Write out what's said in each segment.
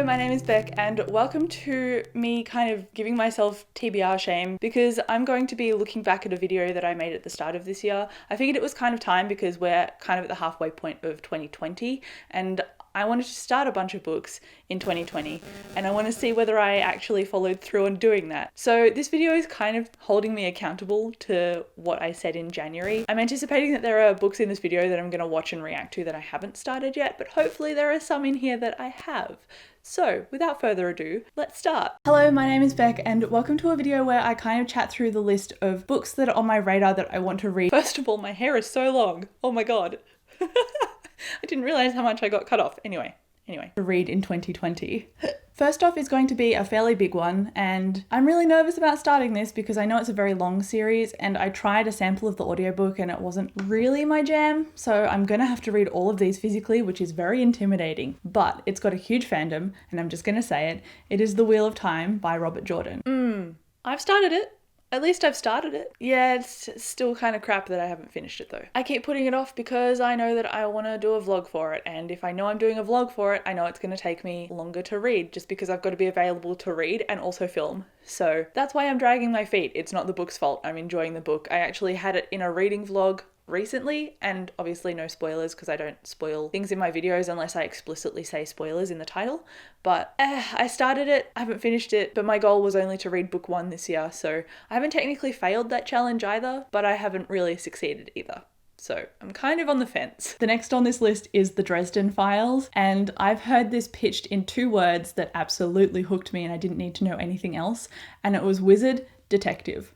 Hello, my name is Beck and welcome to me kind of giving myself TBR shame because I'm going to be looking back at a video that I made at the start of this year. I figured it was kind of time because we're kind of at the halfway point of 2020 and I wanted to start a bunch of books in 2020 and I want to see whether I actually followed through on doing that. So this video is kind of holding me accountable to what I said in January. I'm anticipating that there are books in this video that I'm going to watch and react to that I haven't started yet, but hopefully there are some in here that I have. So without further ado, let's start. Hello, my name is Beck and welcome to a video where I kind of chat through the list of books that are on my radar that I want to read. First of all, my hair is so long. Oh my god. I didn't realize how much I got cut off. Anyway, to read in 2020. First off is going to be a fairly big one, and I'm really nervous about starting this because I know it's a very long series and I tried a sample of the audiobook and it wasn't really my jam, so I'm gonna have to read all of these physically, which is very intimidating, but it's got a huge fandom and I'm just gonna say it. It is The Wheel of Time by Robert Jordan. I've started it. At least I've started it. Yeah, it's still kind of crap that I haven't finished it though. I keep putting it off because I know that I want to do a vlog for it, and if I know I'm doing a vlog for it, I know it's going to take me longer to read just because I've got to be available to read and also film. So that's why I'm dragging my feet. It's not the book's fault. I'm enjoying the book. I actually had it in a reading vlog recently, and obviously no spoilers because I don't spoil things in my videos unless I explicitly say spoilers in the title, but I started it, I haven't finished it, but my goal was only to read book 1 this year, so I haven't technically failed that challenge either, but I haven't really succeeded either. So I'm kind of on the fence. The next on this list is The Dresden Files, and I've heard this pitched in 2 words that absolutely hooked me and I didn't need to know anything else, and it was wizard, detective.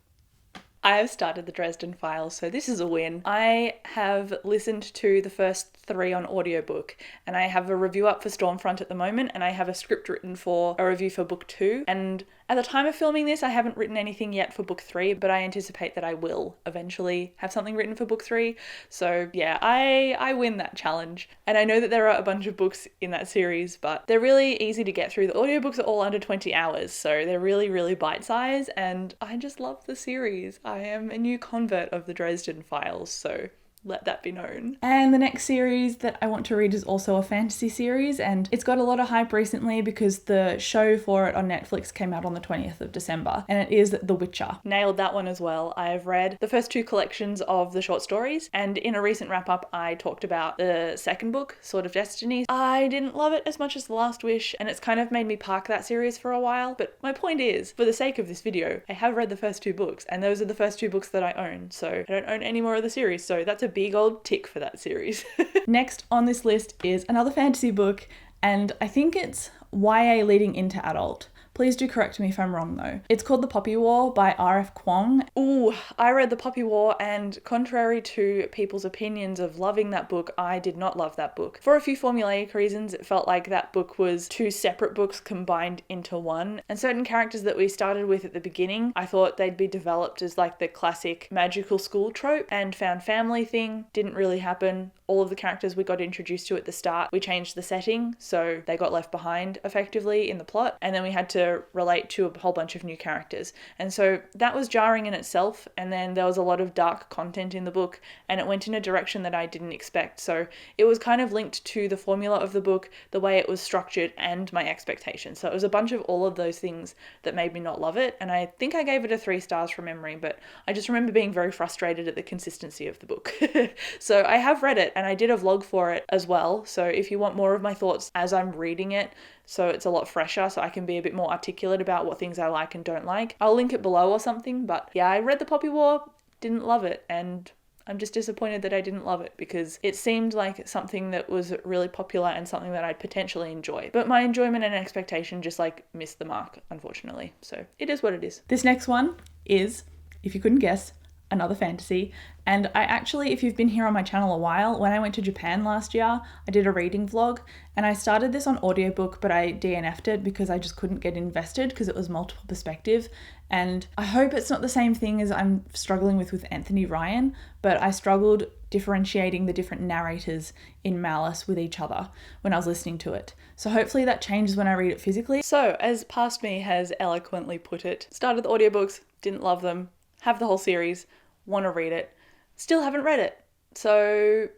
I have started The Dresden Files, so this is a win. I have listened to the first 3 on audiobook, and I have a review up for Stormfront at the moment, and I have a script written for a review for book 2, and at the time of filming this, I haven't written anything yet for book 3, but I anticipate that I will eventually have something written for book 3. So yeah, I win that challenge. And I know that there are a bunch of books in that series, but they're really easy to get through. The audiobooks are all under 20 hours, so they're really, really bite-sized, and I just love the series. I am a new convert of the Dresden Files, so let that be known. And the next series that I want to read is also a fantasy series, and it's got a lot of hype recently because the show for it on Netflix came out on the 20th of December, and it is The Witcher. Nailed that one as well. I've read the first 2 collections of the short stories, and in a recent wrap-up I talked about the second book, Sword of Destiny. I didn't love it as much as The Last Wish, and it's kind of made me park that series for a while, but my point is, for the sake of this video, I have read the first 2 books, and those are the first 2 books that I own, so I don't own any more of the series, so that's a big old tick for that series. Next on this list is another fantasy book, and I think it's YA leading into adult. Please do correct me if I'm wrong though. It's called The Poppy War by R.F. Kuang. Ooh, I read The Poppy War, and contrary to people's opinions of loving that book, I did not love that book. For a few formulaic reasons, it felt like that book was 2 separate books combined into one, and certain characters that we started with at the beginning, I thought they'd be developed as like the classic magical school trope and found family thing. Didn't really happen. All of the characters we got introduced to at the start, we changed the setting, so they got left behind effectively in the plot, and then we had to relate to a whole bunch of new characters. And so that was jarring in itself, and then there was a lot of dark content in the book, and it went in a direction that I didn't expect. So it was kind of linked to the formula of the book, the way it was structured, and my expectations. So it was a bunch of all of those things that made me not love it, and I think I gave it a 3 stars from memory, but I just remember being very frustrated at the consistency of the book. So I have read it, and I did a vlog for it as well, so if you want more of my thoughts as I'm reading it, so it's a lot fresher, so I can be a bit more articulate about what things I like and don't like, I'll link it below or something. But yeah, I read The Poppy War, didn't love it, and I'm just disappointed that I didn't love it because it seemed like something that was really popular and something that I'd potentially enjoy. But my enjoyment and expectation just like missed the mark, unfortunately. So it is what it is. This next one is, if you couldn't guess, another fantasy. And I actually, if you've been here on my channel a while, when I went to Japan last year, I did a reading vlog and I started this on audiobook, but I DNF'd it because I just couldn't get invested because it was multiple perspective. And I hope it's not the same thing as I'm struggling with Anthony Ryan, but I struggled differentiating the different narrators in Malice with each other when I was listening to it. So hopefully that changes when I read it physically. So as past me has eloquently put it, started the audiobooks, didn't love them, have the whole series, want to read it, still haven't read it. So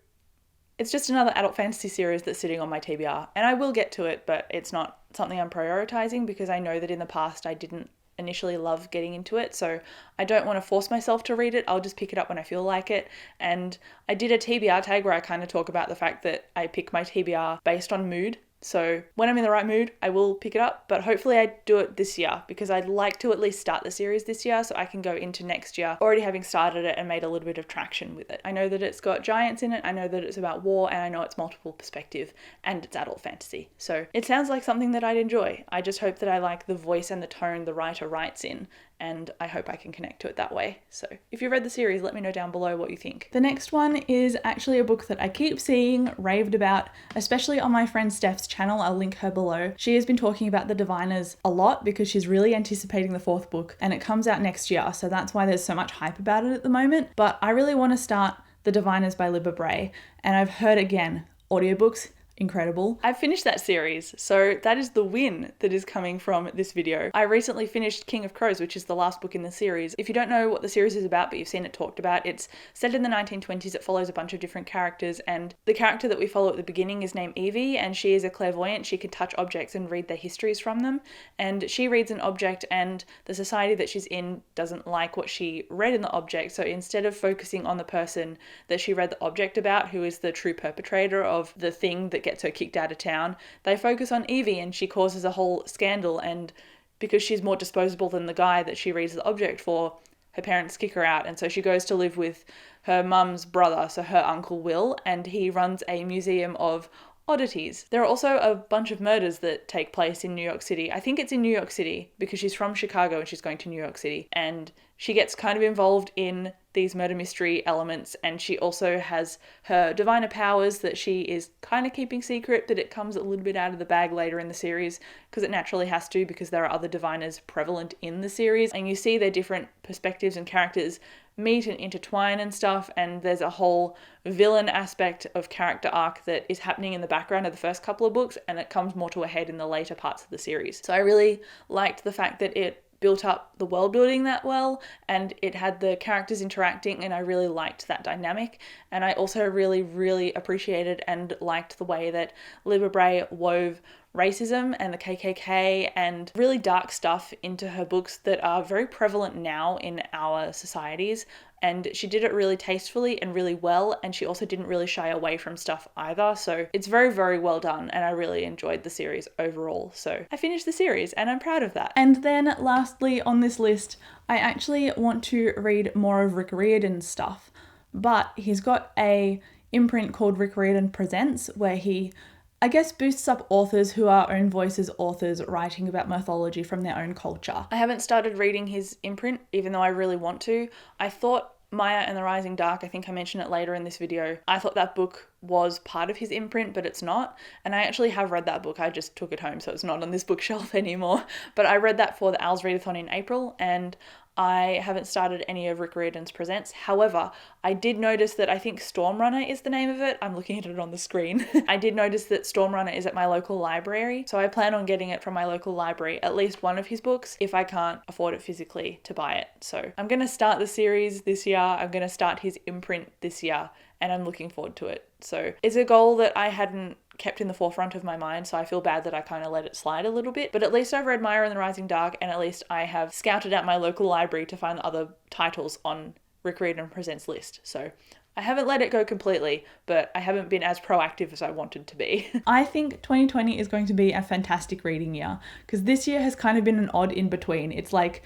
It's just another adult fantasy series that's sitting on my TBR, and I will get to it, but it's not something I'm prioritizing because I know that in the past I didn't initially love getting into it, so I don't want to force myself to read it. I'll just pick it up when I feel like it. And I did a TBR tag where I kind of talk about the fact that I pick my TBR based on mood. So when I'm in the right mood, I will pick it up, but hopefully I do it this year because I'd like to at least start the series this year so I can go into next year already having started it and made a little bit of traction with it. I know that it's got giants in it, I know that it's about war, and I know it's multiple perspective and it's adult fantasy. So it sounds like something that I'd enjoy. I just hope that I like the voice and the tone the writer writes in, and I hope I can connect to it that way. So if you've read the series, let me know down below what you think. The next one is actually a book that I keep seeing raved about, especially on my friend Steph's channel. I'll link her below. She has been talking about The Diviners a lot because she's really anticipating the fourth book, and it comes out next year, so that's why there's so much hype about it at the moment. But I really want to start The Diviners by Libba Bray, and I've heard again, audiobooks, incredible. I've finished that series, so that is the win that is coming from this video. I recently finished King of Crows, which is the last book in the series. If you don't know what the series is about, but you've seen it talked about, it's set in the 1920s. It follows a bunch of different characters, and the character that we follow at the beginning is named Evie, and she is a clairvoyant. She can touch objects and read their histories from them, and she reads an object, and the society that she's in doesn't like what she read in the object, so instead of focusing on the person that she read the object about, who is the true perpetrator of the thing that gets her kicked out of town, they focus on Evie, and she causes a whole scandal, and because she's more disposable than the guy that she reads the object for, her parents kick her out, and so she goes to live with her mum's brother, so her uncle Will, and he runs a museum of oddities. There are also a bunch of murders that take place in New York City. I think it's in New York City because she's from Chicago and she's going to New York City, and she gets kind of involved in these murder mystery elements, and she also has her diviner powers that she is kind of keeping secret, but it comes a little bit out of the bag later in the series because it naturally has to, because there are other diviners prevalent in the series, and you see their different perspectives and characters meet and intertwine and stuff, and there's a whole villain aspect of character arc that is happening in the background of the first couple of books, and it comes more to a head in the later parts of the series. So I really liked the fact that it built up the world building that well, and it had the characters interacting, and I really liked that dynamic. And I also really appreciated and liked the way that Libba Bray wove racism and the KKK and really dark stuff into her books that are very prevalent now in our societies. And she did it really tastefully and really well, and she also didn't really shy away from stuff either. So it's very well done, and I really enjoyed the series overall. So I finished the series and I'm proud of that. And then lastly on this list, I actually want to read more of Rick Riordan's stuff, but he's got a imprint called Rick Riordan Presents, where he, I guess, boosts up authors who are own voices authors writing about mythology from their own culture. I haven't started reading his imprint, even though I really want to. I thought Maya and the Rising Dark, I think I mentioned it later in this video, I thought that book was part of his imprint, but it's not. And I actually have read that book. I just took it home, so it's not on this bookshelf anymore. But I read that for the Owls Readathon in April, and I haven't started any of Rick Riordan's Presents. However, I did notice that I think Stormrunner is the name of it. I'm looking at it on the screen. I did notice that Stormrunner is at my local library, so I plan on getting it from my local library, at least one of his books, if I can't afford it physically to buy it. So I'm going to start the series this year. I'm going to start his imprint this year, and I'm looking forward to it. So it's a goal that I hadn't kept in the forefront of my mind, so I feel bad that I kind of let it slide a little bit, but at least I've read Maya and the Rising Dark, and at least I have scouted out my local library to find other titles on Rick Riordan Presents list. So I haven't let it go completely, but I haven't been as proactive as I wanted to be. I think 2020 is going to be a fantastic reading year, because this year has kind of been an odd in between. It's like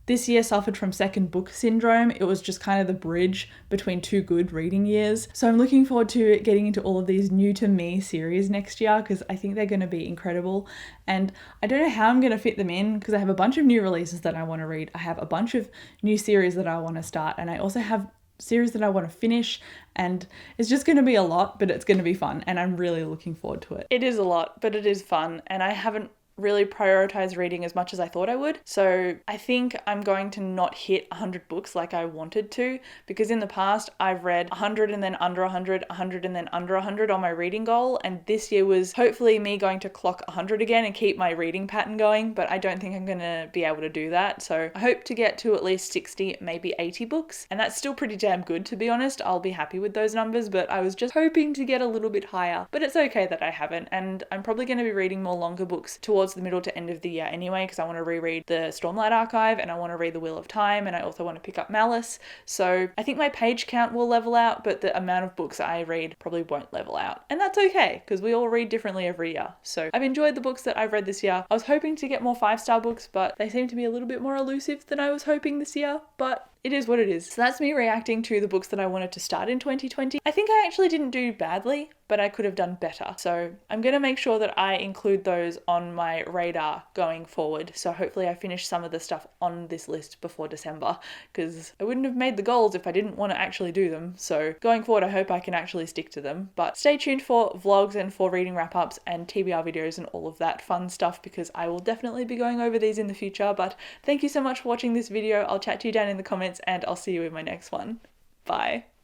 this year suffered from second book syndrome. It was just kind of the bridge between two good reading years. So I'm looking forward to getting into all of these new to me series next year, because I think they're going to be incredible. And I don't know how I'm going to fit them in, because I have a bunch of new releases that I want to read. I have a bunch of new series that I want to start, and I also have series that I want to finish, and it's just going to be a lot, but it's going to be fun, and I'm really looking forward to it. It is a lot, but it is fun, and I haven't really prioritize reading as much as I thought I would. So I think I'm going to not hit 100 books like I wanted to, because in the past I've read 100 and then under 100, 100 and then under 100 on my reading goal, and this year was hopefully me going to clock 100 again and keep my reading pattern going, but I don't think I'm going to be able to do that. So I hope to get to at least 60, maybe 80 books, and that's still pretty damn good, to be honest. I'll be happy with those numbers, but I was just hoping to get a little bit higher. But it's okay that I haven't, and I'm probably going to be reading more longer books towards the middle to end of the year anyway, because I want to reread the Stormlight Archive and I want to read The Wheel of Time, and I also want to pick up Malice. So I think my page count will level out, but the amount of books I read probably won't level out. And that's okay, because we all read differently every year. So I've enjoyed the books that I've read this year. I was hoping to get more 5-star books, but they seem to be a little bit more elusive than I was hoping this year, but it is what it is. So that's me reacting to the books that I wanted to start in 2020. I think I actually didn't do badly, but I could have done better. So I'm going to make sure that I include those on my radar going forward. So hopefully I finish some of the stuff on this list before December, because I wouldn't have made the goals if I didn't want to actually do them. So going forward, I hope I can actually stick to them. But stay tuned for vlogs and for reading wrap-ups and TBR videos and all of that fun stuff, because I will definitely be going over these in the future. But thank you so much for watching this video. I'll chat to you down in the comments, and I'll see you in my next one. Bye.